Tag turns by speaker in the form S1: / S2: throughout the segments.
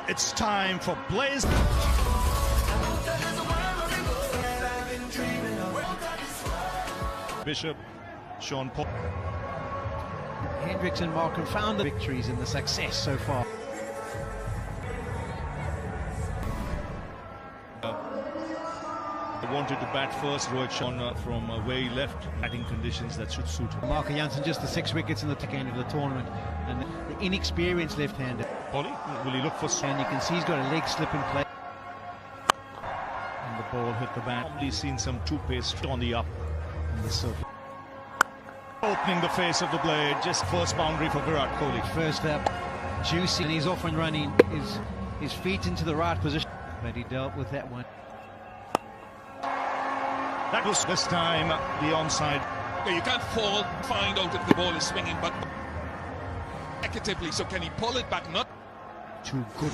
S1: It's time for Blaze. Bishop, Sean Paul.
S2: Hendricks and Markham found the victories in the success so far.
S1: They wanted to bat first. Rohit Sharma from where he left, batting conditions that should suit him.
S2: Marco Jansen just the 6 wickets in the end of the tournament, and the inexperienced left-hander.
S1: Ollie, will he look for?
S2: And you can see he's got a leg slip in play.
S1: And the ball hit the bat. Probably seen some toothpaste on the up on the surface. Opening the face of the blade, just first boundary for Virat Kohli.
S2: First up, juicy, and he's off and running. His feet into the right position, but he dealt with that one.
S1: That was this time the onside.
S3: You can't find out if the ball is swinging, but negatively. So can he pull it back? Not
S2: too good.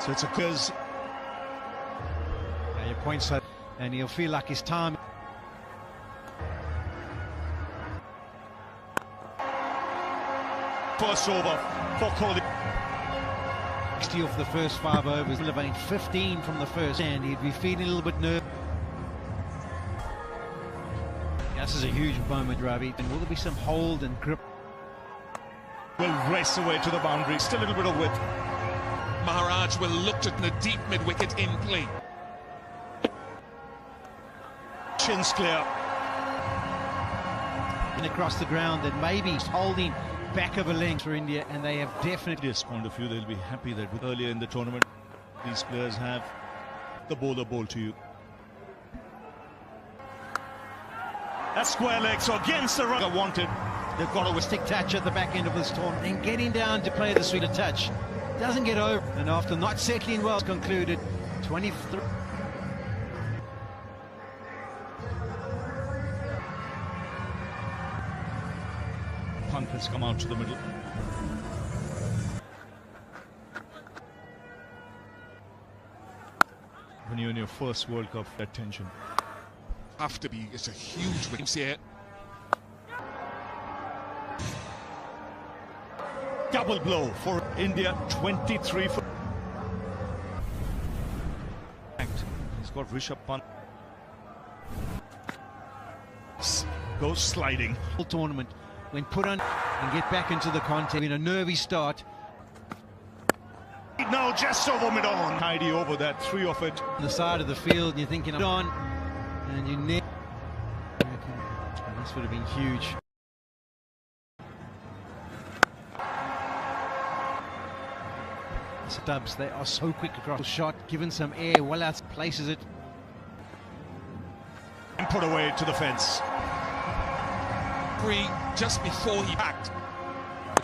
S1: So it's a cause.
S2: Your points up, and he'll feel like his time.
S1: First over for Kohli.
S2: 60 off the first 5 overs, delivering 15 from the first, and he'd be feeling a little bit nervous. This is a huge moment, Ravi. And will there be some hold and grip?
S1: Will race away to the boundary. Still a little bit of width.
S3: Maharaj will look at the deep mid-wicket in play.
S1: Chins clear.
S2: And across the ground, and maybe he's holding back of a length for India, and they have definitely.
S1: This point of view, they'll be happy that earlier in the tournament, these players have the bowler bowl to you. That's square leg, so against the run wanted.
S2: They've got a stick touch at the back end of this tournament, and getting down to play the sweeter touch. Doesn't get over, and after not settling well, concluded 23.
S1: Punt has come out to the middle. When you're in your first World Cup, that tension.
S3: Have to be, it's a huge win here.
S1: Double blow for India, 23 for. He's got Rishabh Pant. Goes sliding.
S2: Full tournament. When put on and get back into the contest in a nervy start.
S1: Now just over mid-on. Tidy over that, 3 of it.
S2: On the side of the field, and you're thinking, on, and you never. This would have been huge. Stubbs, they are so quick across the shot, given some air, well out, places it.
S1: And put away to the fence.
S3: Just before he packed.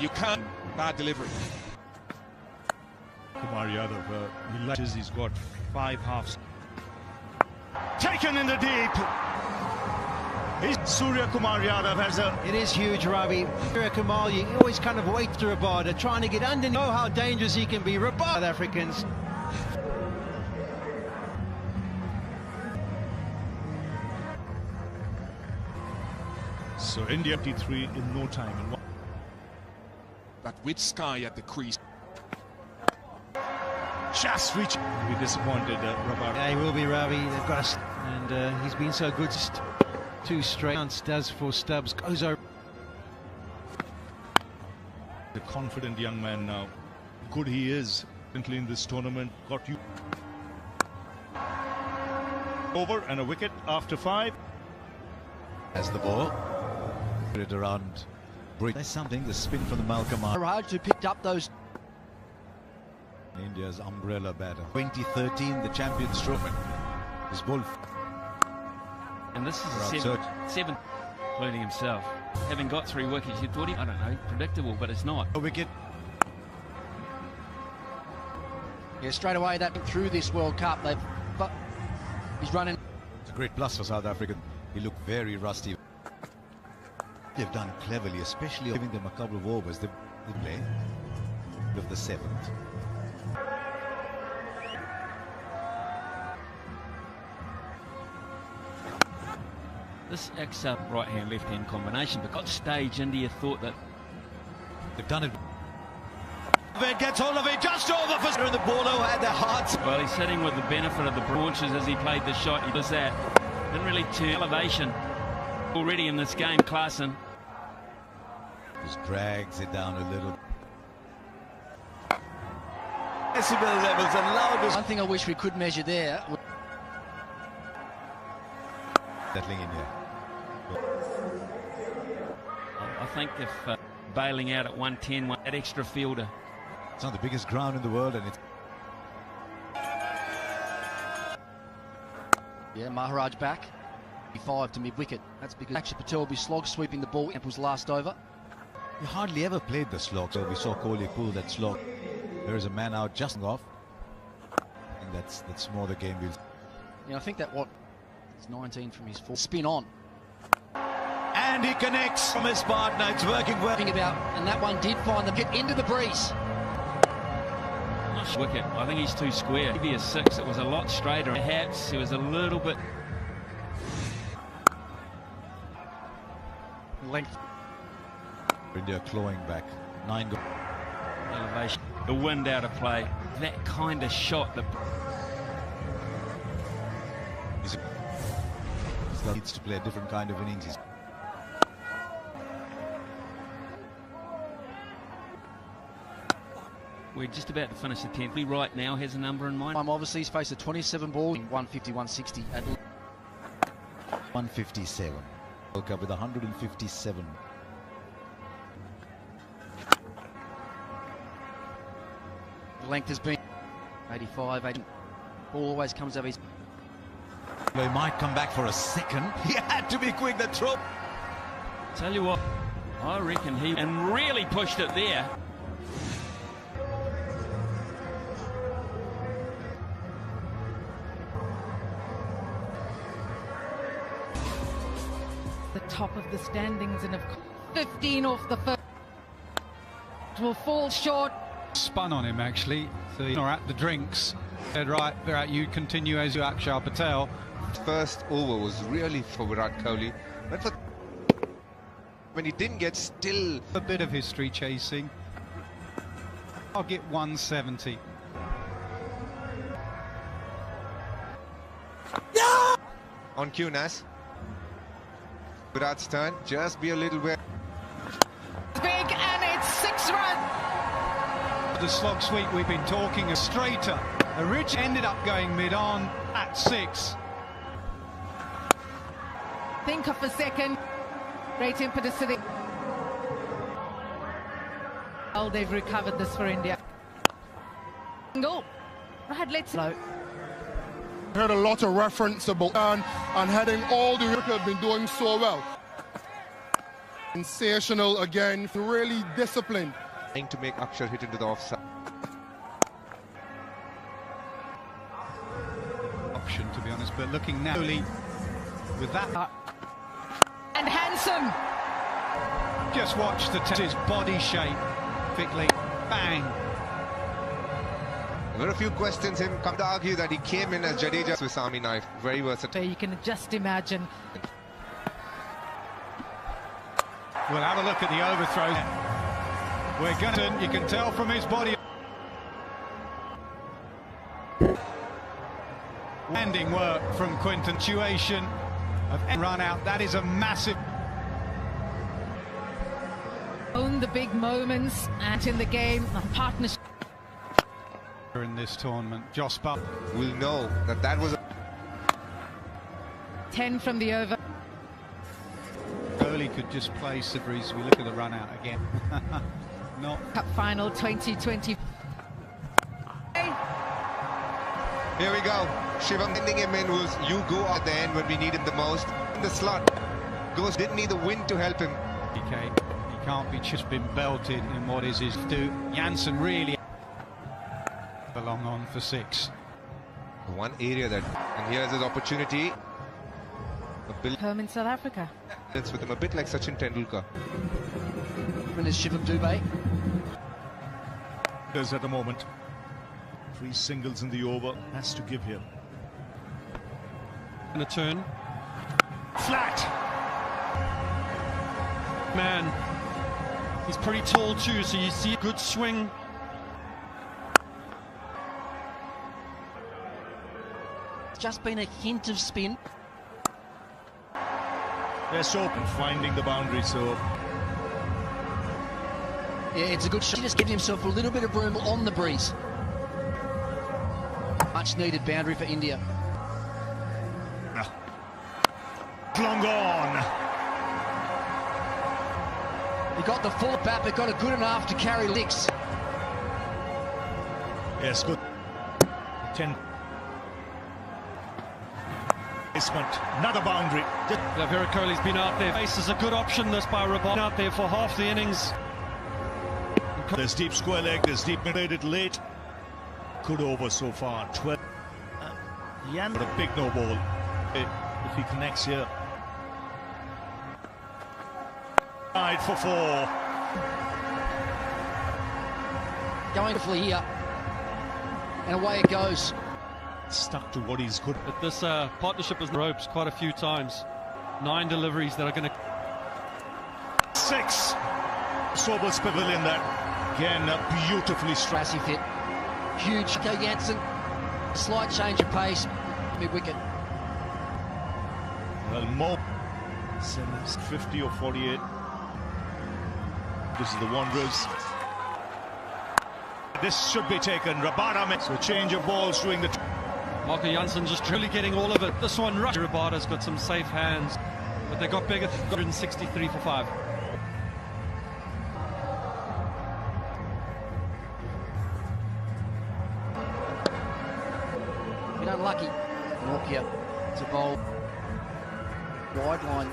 S3: You can't. Bad delivery.
S1: Kumar Yadav, he latches, he's got 5 halves. Taken in the deep. Surya Kumar Yadav has a.
S2: It is huge, Ravi. Surya Kumar, you always kind of wait to Rabada, trying to get underneath. Know how dangerous he can be. Rabada, South Africans.
S1: So India 53 in no time.
S3: But with Sky at the crease.
S1: Just reach. Be disappointed, Rabada.
S2: Yeah, he will be, Ravi. They've got us, and he's been so good. Just 2 straight counts does for Stubbs. Goes over.
S1: The confident young man now. Good he is. In this tournament, got you over and a wicket after 5.
S4: As the ball put it around. There's something, the spin from the Malcolm.
S5: Maharaj who picked up those.
S4: India's umbrella batter. 2013, the Champions Trophy. His ball.
S6: And this is a 7th, including himself. Having got 3 wickets, you thought I don't know, predictable, but it's not.
S4: A wicket.
S5: Yeah, straight away that went through this World Cup. But he's running.
S4: It's a great plus for South Africa. He looked very rusty. They've done cleverly, especially giving them a couple of overs. They play of the 7th.
S6: This acts up right-hand, left-hand combination, but got stage India thought that
S4: they've done it. Gets hold of it just over for and the bowler had their hearts.
S6: Well, he's sitting with the benefit of the launches as he played the shot. He does that. Didn't really turn elevation already in this game, Klaassen.
S4: Just drags it down a little. Decibel levels and loudest.
S5: One thing I wish we could measure there.
S4: Settling in here.
S6: I think if bailing out at 110, that extra fielder.
S4: It's not the biggest ground in the world, and it's.
S5: Yeah, Maharaj back. 5 to mid-wicket. That's because Akshay Patel will be slog sweeping the ball. Apple's last over.
S4: He hardly ever played the slog, so we saw Kohli pull that slog. There is a man out just off. And that's more the game will.
S5: Yeah, I think that it's 19 from his full spin on.
S4: And he connects from his partner. It's working well.
S5: And that one did find them get into the breeze.
S6: Wicket. I think he's too square. Maybe a 6. It was a lot straighter. Perhaps he was a little bit
S5: length.
S4: India clawing back. 9 goals.
S6: Elevation. The wind out of play. That kind of shot.
S4: He needs to play a different kind of innings.
S6: We're just about to finish the 10th. He right now has a number in mind.
S5: Obviously, he's faced a 27 ball in 150, 160 at
S4: 157. World Cup with 157.
S5: The length has been 85, 80. Ball always comes over his.
S4: He might come back for a second. He had to be quick. The throw.
S6: Tell you what, I reckon he really pushed it there.
S7: The top of the standings, and of 15 off the first will fall short.
S8: Spun on him actually, or at the drinks. Said, right, Virat, you continue as you, Akshay Patel.
S9: First over was really for Virat Kohli, but when he didn't get still.
S8: A bit of history chasing. I'll get 170.
S9: Yeah! On cue, Nas. Virat's turn, just be a little bit.
S7: Big, and it's 6 runs.
S8: The slog sweep we've been talking a straighter. The ridge ended up going mid-on at 6.
S7: Think of a second. Great impetus to the. Oh, they've recovered this for India. Go. Right, let's low.
S10: Heard a lot of reference about and heading all the record been doing so well. Sensational again, really disciplined.
S9: Trying to make Akshay hit into the offside.
S8: Option, to be honest, but looking now with that.
S7: And handsome.
S8: Just watch his body shape. Quickly, bang.
S9: There were a few questions him come to argue that he came in as Jadeja's Swiss Army knife. Very versatile.
S7: You can just imagine.
S8: We'll have a look at the overthrow. We're gonna. You can tell from his body. Landing work from Quinton. Situation of run out. That is a massive.
S7: Own the big moments and in the game, a partnership.
S8: In this tournament, Joss Butt
S9: will know that was
S7: 10 from the over.
S8: Kohli could just play Sabreeze. We look at the run out again. Not
S7: Cup final 2020.
S9: Here we go. Shivam ending him in was you go at the end when we need him the most. In the slot. Goes didn't need the wind to help him.
S8: Okay. He can't be just been belted in what is his do. Janssen really belong on for 6.
S9: One area that, and here's his opportunity.
S7: Home in South Africa.
S9: It's with him a bit like Sachin Tendulkar.
S5: When is Shivam Dubey?
S1: Does at the moment. 3 singles in the over. Has to give here.
S11: And a turn.
S1: Flat.
S11: Man, he's pretty tall too, so you see a good swing.
S5: just been a hint of spin.
S1: They're so finding the boundary, so...
S5: Yeah, it's a good shot. He just gives himself a little bit of room on the breeze. Much needed boundary for India.
S1: Long on.
S5: He got the full bat, but got it good enough to carry licks.
S1: Yes, good. 10. Another boundary.
S11: Virat Kohli's been out there. Pace is a good option. This by Rabon out there for half the innings.
S1: There's deep square leg. There's deep made it late. Good over so far. 12. Yan, a big no ball. If he connects here. Tied for 4.
S5: Going to flee here. And away it goes.
S1: Stuck to what he's good.
S11: But this partnership is ropes quite a few times. 9 deliveries that are going to...
S1: 6. Sobel's pavilion there. Again, beautifully struck.
S5: Massive hit. Huge. Jansen. Slight change of pace. Mid-wicket.
S1: Well, more. 50 or 48. This is the Wanderers. This should be taken. Rabada, so change of balls doing the...
S11: Marco Jansen just really getting all of it. This one, Rabada's got some safe hands, but they got bigger. 163 for 5.
S5: Been unlucky. Norkia to bowl wide line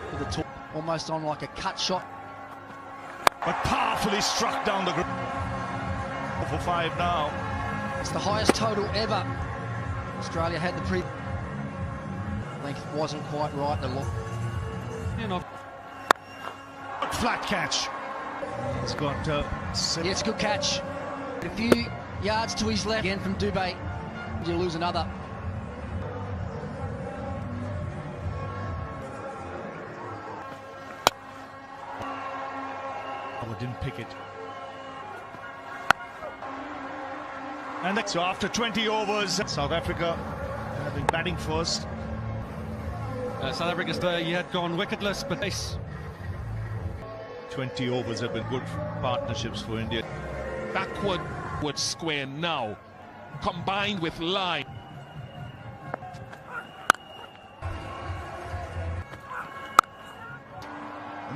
S5: for the top, almost on like a cut shot.
S1: But powerfully struck down the group. For 5 now.
S5: It's the highest total ever. Australia had the length wasn't quite right. The look.
S1: Flat catch. It's got.
S5: Yeah, it's a good catch. A few yards to his left again from Dubé. You lose another.
S1: Oh, didn't pick it. And so after 20 overs, South Africa have been batting first.
S11: South Africa's you had gone wicketless, but
S1: 20 overs have been good partnerships for India.
S3: Backward square now, combined with line.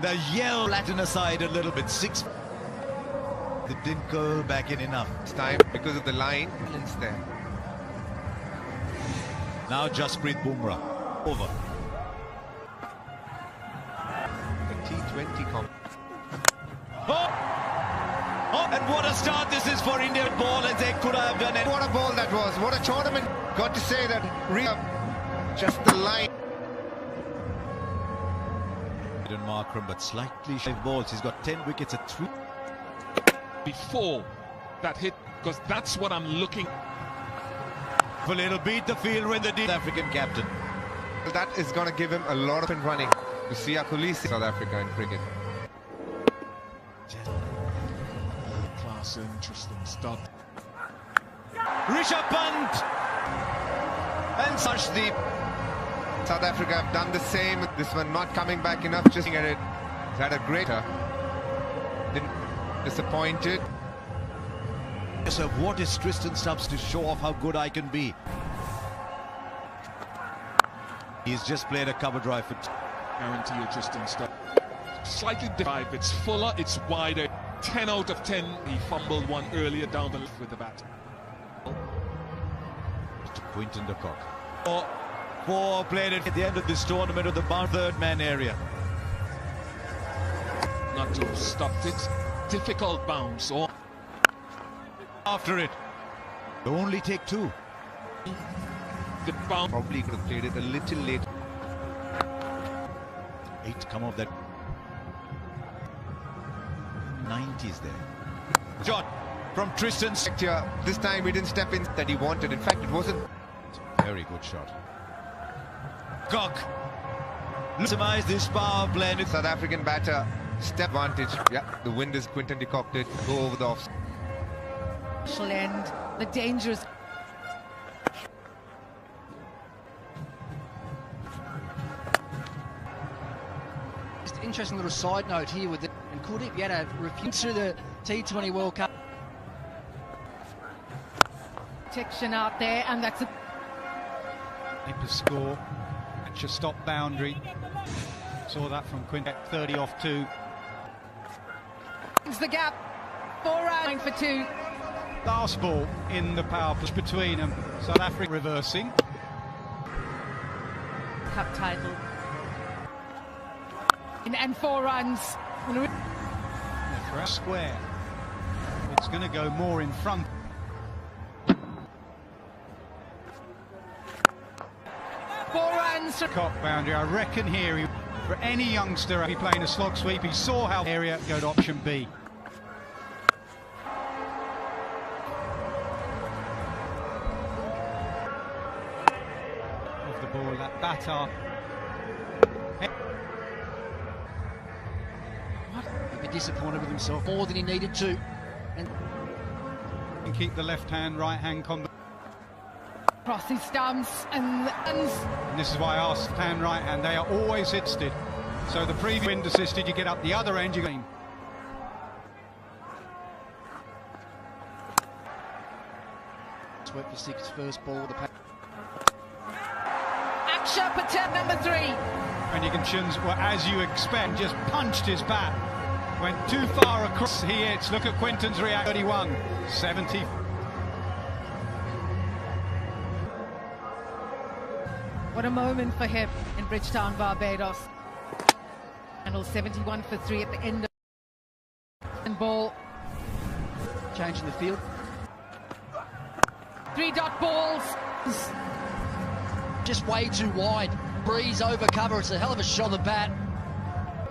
S4: The yell flatten aside a little bit. 6. They didn't go back in enough.
S9: This time, because of the line, it's there.
S4: Now Jasprit Bumrah. Over.
S9: The T20 comp.
S4: Oh, and what a start this is for India. Ball as they could have done it.
S9: What a ball that was. What a tournament. Got to say that. Just the line.
S4: Markram, but slightly shy balls. He's got 10 wickets at 3.
S3: Before that hit, because that's what I'm looking.
S4: Well, it'll beat the field when the African captain.
S9: That is going to give him a lot of running. You see Kulisi, South Africa in cricket.
S3: Class, interesting stuff.
S4: Rishabh Pant and Sarshdeep.
S9: South Africa have done the same. This one not coming back enough. Just at it. He's had a greater. Disappointed.
S4: So what is Tristan Stubbs to show off how good I can be? He's just played a cover drive for...
S3: Guarantee you Tristan Stubbs. Slightly drive. It's fuller, it's wider. 10 out of 10. He fumbled one earlier down the left with the bat.
S4: To Quinton de Kock. 4 played it at the end of this tournament of the third man area.
S3: Not to have stopped it. Difficult bounce. Or
S4: after it. They only take 2.
S3: The bounce.
S9: Probably could have played it a little late.
S4: 8 come off that. 90s there. Shot from Tristan.
S9: This time he didn't step in that he wanted. In fact, it wasn't.
S4: Very good shot. Cock. Maximize this power play.
S9: South African batter. Step advantage. Yeah, the wind is Quinton de Kock did go over the off.
S7: End the dangerous.
S5: interesting little side note here with it. And Kuldeep Yadav refused to the T20 World Cup.
S7: Protection out there, and that's a
S8: Keeper score. That's your stop boundary. Saw that from Quintet, 30 off 2.
S7: the gap. 4 runs for 2.
S8: Last ball in the power push between them. South Africa reversing.
S7: Cup title. And 4 runs.
S8: Square. It's going to go more in front. Cop boundary. I reckon here, for any youngster be playing a slog sweep, he saw how area go to option B. Of the ball, that batter.
S5: He'd be disappointed with himself more than he needed to. And
S8: keep the left hand, right hand combination.
S7: Cross his stumps and
S8: this is why I asked hand, right hand. They are always assisted. So the previous wind assisted, you get up the other end, you go.
S5: Swept for 6, first ball. The
S7: Aksha Patel, number 3.
S8: And you can well, as you expect, just punched his bat. Went too far across. He hits. Look at Quinton's reaction. 31, 70.
S7: What a moment for him in Bridgetown, Barbados. Handle 71 for 3 at the end of and ball.
S5: Changing the field.
S7: 3-dot balls.
S5: Just way too wide. Breeze over cover. It's a hell of a shot of the bat.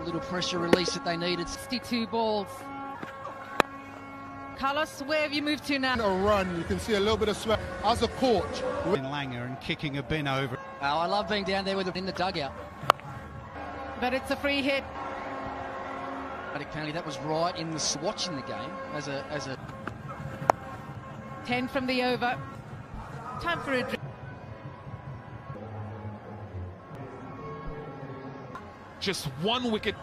S5: A little pressure release that they needed.
S7: 62 balls. Carlos, where have you moved to now?
S10: A run, you can see a little bit of sweat as a coach.
S8: In Langer and kicking a bin over.
S5: Oh, I love being down there with in the dugout.
S7: But it's a free hit.
S5: But apparently that was right in the watching the game as a
S7: 10 from the over. Time for a drink.
S3: Just 1 wicket.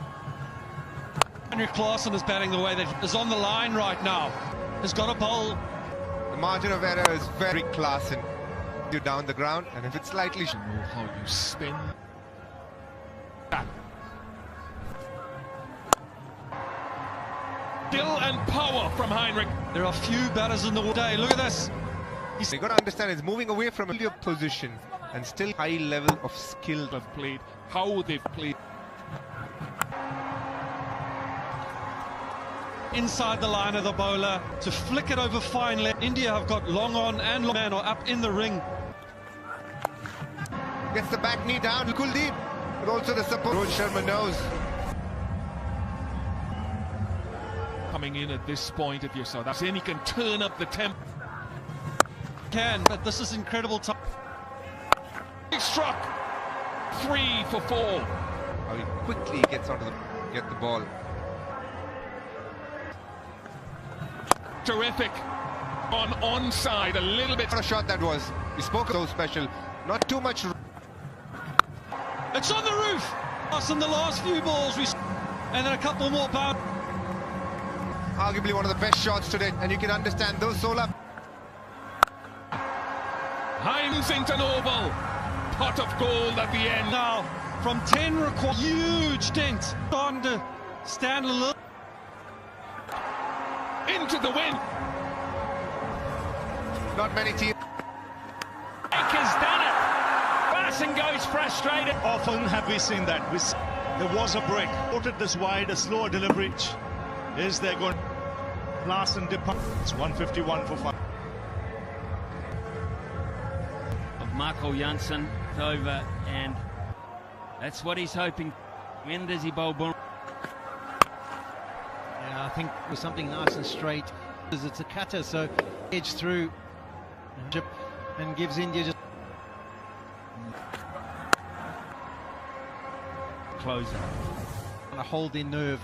S11: Henrik Klaasen is batting the way that is on the line right now. Has got a bowl.
S9: The margin of error is very Klaasen. You down the ground, and if it's slightly...
S3: You know how you spin. Skill and power from Heinrich.
S11: There are few batters in the day. Look at this.
S9: You got to understand, it's moving away from a position and still high level of skill.
S3: Have played, how they've played.
S11: Inside the line of the bowler to flick it over fine left. India have got long on and long man or up in the ring.
S9: Gets the back knee down, Kuldeep, but also the support. Rohit Sharma knows.
S3: Coming in at this point, if you're South African, he can turn up the tempo.
S11: But this is incredible time.
S3: He struck 3 for 4.
S9: How he quickly gets onto get the ball.
S3: Terrific on onside, a little bit.
S9: What a shot that was. We spoke so special, not too much.
S11: It's on the roof. Us in the last few balls, and then a couple more bounds.
S9: Arguably one of the best shots today, and you can understand those solar.
S3: Hines into an oval, pot of gold at the end.
S11: Now from 10 required, huge dent. Starting to stand a little.
S3: Into the wind.
S9: Not many teams.
S6: Baker's done it. Klaasen goes frustrated.
S1: Often have we seen that. There was a break. Put it this wide, a slower delivery. Is there going? Klaasen depart. It's 151 for 5.
S6: Of Marco Janssen over, and that's what he's hoping. When does he bowl?
S2: Yeah, I think with something nice and straight, because it's a cutter, so edge through and gives India just
S6: Closer
S2: on a holding nerve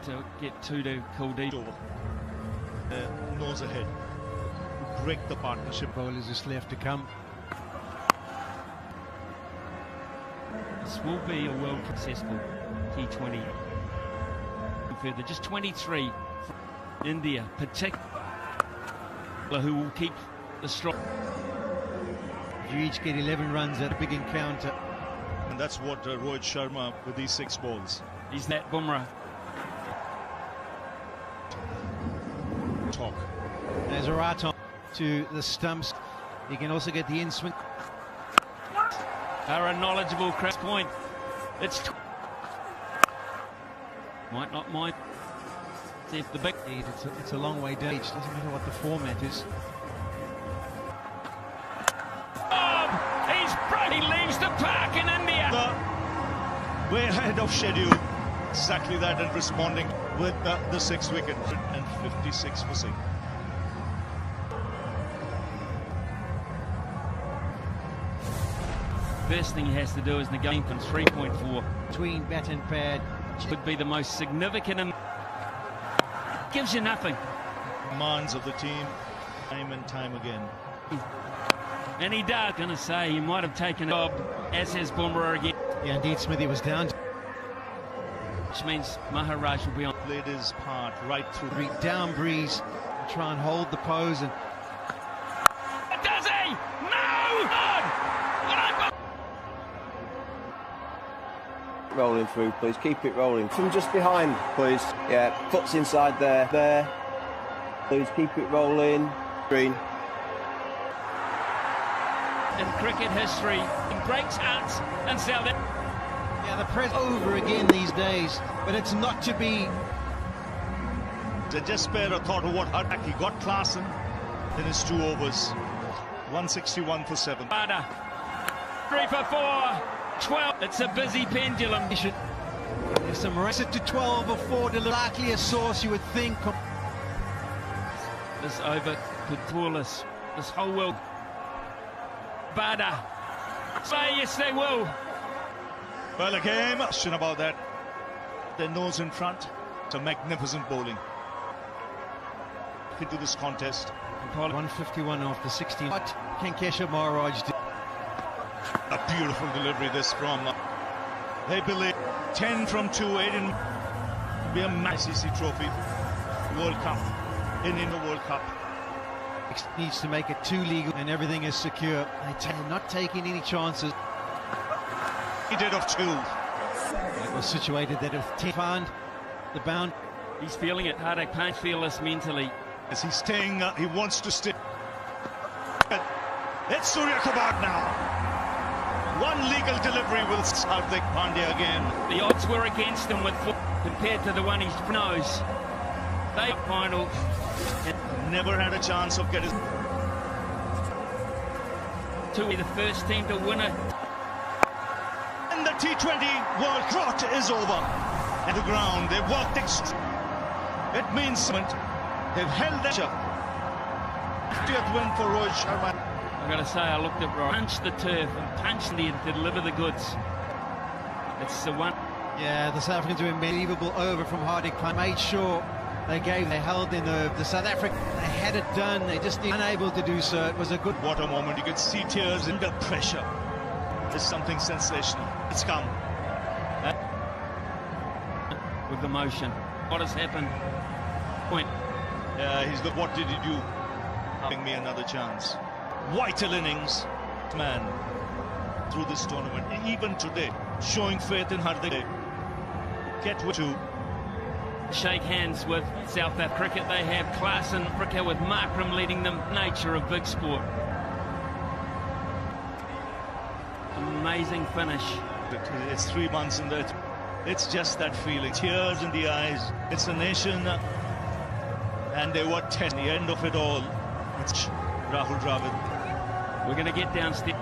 S6: to get 2 to Kuldeep.
S1: Nose ahead. Break the partnership.
S2: Bowlers just left to come.
S6: this will be a world successful T20. Further, just 23 from India, particularly who will keep the strong.
S2: You each get 11 runs at a big encounter.
S1: And that's what Rohit Sharma with these 6 balls.
S6: He's that Bumrah.
S1: Talk.
S2: There's a right on to the stumps. You can also get the in-swing.
S6: Are a knowledgeable crash point. It's might not mind. See if the big.
S2: It's a long way down. It doesn't matter what the format is.
S6: He leaves the park in India.
S1: Way ahead of schedule. Exactly that, and responding with the 6th wicket and 56 for 6.
S6: First thing he has to do is negate from 3.4
S2: between bat and pad.
S6: Would be the most significant and gives you nothing.
S1: Demands of the team, time and time again.
S6: And he does. Gonna say he might have taken a job, as has Bumrah again.
S2: Yeah, indeed, Smithy was down.
S6: Which means Maharaj will be on.
S1: Played his part right through.
S2: Down breeze, and try and hold the pose. And
S6: does he? No!
S12: Rolling through, please. Keep it rolling. From just behind, please. Yeah, foot's inside there. There. Please keep it rolling. Green.
S6: In cricket history, in breaks hearts and South.
S2: Yeah, the press over again these days, but it's not to be.
S1: To just spare a thought of what he got Klaasen in his 2 overs. 161 for 7.
S6: 3 for 4. 12. It's a busy pendulum.
S2: There's some rest to 12 or 4 to likely a source you would think.
S6: This over could fool us. This whole world. Bada. Say yes, they will.
S1: Well, again, question about that. Their nose in front. It's a magnificent bowling into this contest.
S2: 151 off the 16. What can Keshav Maharaj do?
S1: A beautiful delivery this from. They believe 10 from 2, 8 in. Be a massive trophy. World Cup. In the World Cup.
S2: Needs to make it 2 legal and everything is secure. They're not taking any chances.
S1: He did of 2.
S2: It was situated that if 10 found the bound.
S6: He's feeling it. Hardik can't feel this mentally.
S1: As he's staying, he wants to stay. It's Surya Kumar now. 1 legal delivery will Hardik Pandya again.
S6: The odds were against him with 4 compared to the one he knows. They final.
S1: Never had a chance of getting.
S6: To be the first team to win it.
S1: And the T20 World Cup is over. At the ground, they worked It means something. They've held that. 50th win for Rohit Sharma.
S6: I've got to say, I looked at Rohit. Punched the turf and punched the to deliver the goods. It's the one.
S2: Yeah, the South Africans were unbelievable over from Hardik Pandya. Made sure they held their nerve. The South Africans, they had it done. They just unable to do so. It was a good.
S1: What a moment. You could see tears under pressure. It's something sensational. It's come.
S6: With the motion. What has happened? Point.
S1: He's got. What did he do? Giving me another chance. Vital innings, man, through this tournament. Even today, showing faith in Hardik. Get to.
S6: Shake hands with South Africa cricket. They have class in Africa with Markram leading them. Nature of big sport. Amazing finish.
S1: It's 3 months in that. It's just that feeling. Tears in the eyes. It's a nation. And they were 10. The end of it all. It's Rahul Dravid.
S6: We're going to get downstairs.